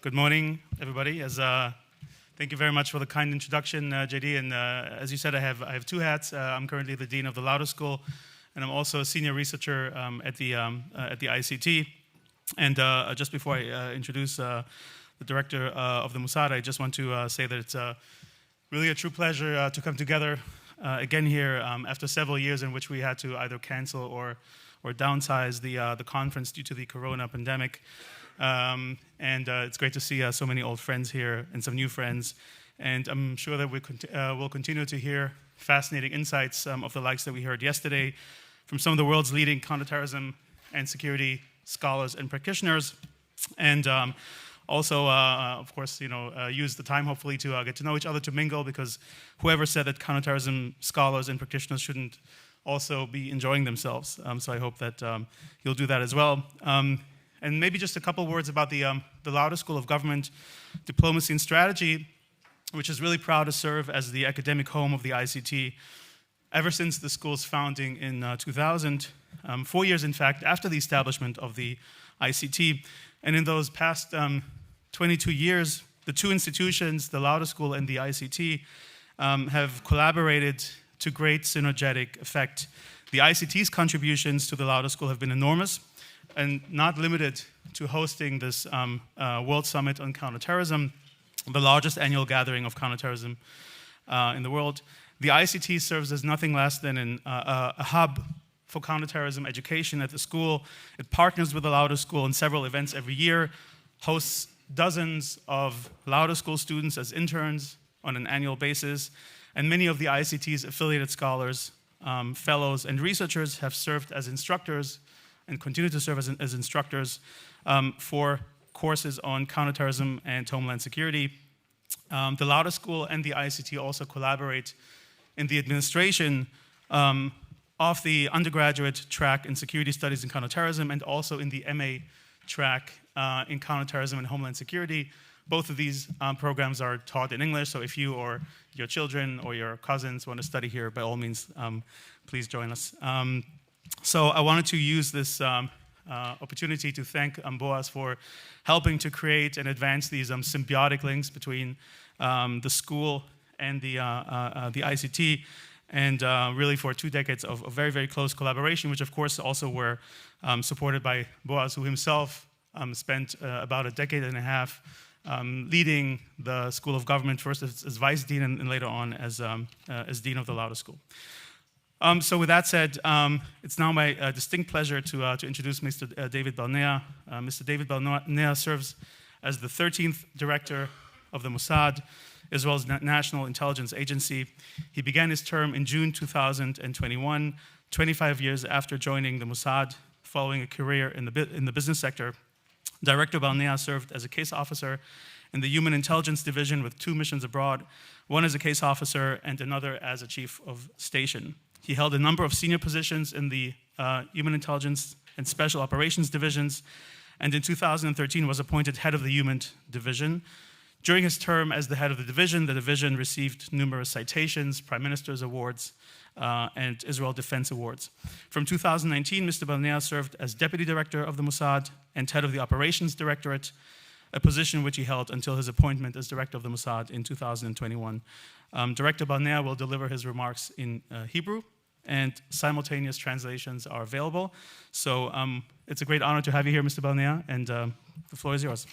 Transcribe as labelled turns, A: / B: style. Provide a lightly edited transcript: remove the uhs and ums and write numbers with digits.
A: Good morning, everybody. Thank you very much for the kind introduction, JD. And as you said, I have two hats. I'm currently the dean of the Lauder School, and I'm also a senior researcher at the ICT. And just before I introduce the director of the Mossad, I just want to say that it's really a true pleasure to come together again here after several years in which we had to either cancel or downsize the conference due to the corona pandemic. And it's great to see so many old friends here and some new friends. And I'm sure that we'll continue to hear fascinating insights of the likes that we heard yesterday from some of the world's leading counterterrorism and security scholars and practitioners. And also, of course, use the time hopefully to get to know each other, to mingle, because whoever said that counterterrorism scholars and practitioners shouldn't also be enjoying themselves. So I hope that you'll do that as well. And maybe just a couple words about the Lauder School of Government, Diplomacy and Strategy, which is really proud to serve as the academic home of the ICT ever since the school's founding in 2000, 4 years, in fact, after the establishment of the ICT. And in those past 22 years, the two institutions, the Lauder School and the ICT, have collaborated to great synergetic effect. The ICT's contributions to the Lauder School have been enormous, and not limited to hosting this World Summit on Counterterrorism, the largest annual gathering of counterterrorism in the world. The ICT serves as nothing less than a hub for counterterrorism education at the school. It partners with the Lauder School in several events every year, hosts dozens of Lauder School students as interns on an annual basis, and many of the ICT's affiliated scholars, fellows, and researchers have served as instructors and continue to serve as instructors for courses on counterterrorism and homeland security. The Lauder School and the ICT also collaborate in the administration of the undergraduate track in security studies and counterterrorism, and also in the MA track in counterterrorism and homeland security. Both of these programs are taught in English, so if you or your children or your cousins want to study here, by all means, please join us. So I wanted to use this opportunity to thank Boaz for helping to create and advance these symbiotic links between the school and the ICT, and really for 2 decades of very, very close collaboration, which of course also were supported by Boaz, who himself spent about a decade and a half leading the School of Government, first as Vice Dean and later on as Dean of the Lauder School. So with that said, it's now my distinct pleasure to introduce Mr. David Barnea. Mr. David Barnea serves as the 13th director of the Mossad, as well as National Intelligence Agency. He began his term in June 2021, 25 years after joining the Mossad, following a career in the business sector. Director Barnea served as a case officer in the Human Intelligence Division with 2 missions abroad, one as a case officer and another as a chief of station. He held a number of senior positions in the Human Intelligence and Special Operations Divisions, and in 2013 was appointed head of the Human Division. During his term as the head of the division received numerous citations, Prime Minister's Awards, and Israel Defense Awards. From 2019, Mr. Barnea served as Deputy Director of the Mossad and head of the Operations Directorate, a position which he held until his appointment as Director of the Mossad in 2021. Director Barnea will deliver his remarks in Hebrew, and simultaneous translations are available. So it's a great honor to have you here, Mr. Barnea, and the floor is yours.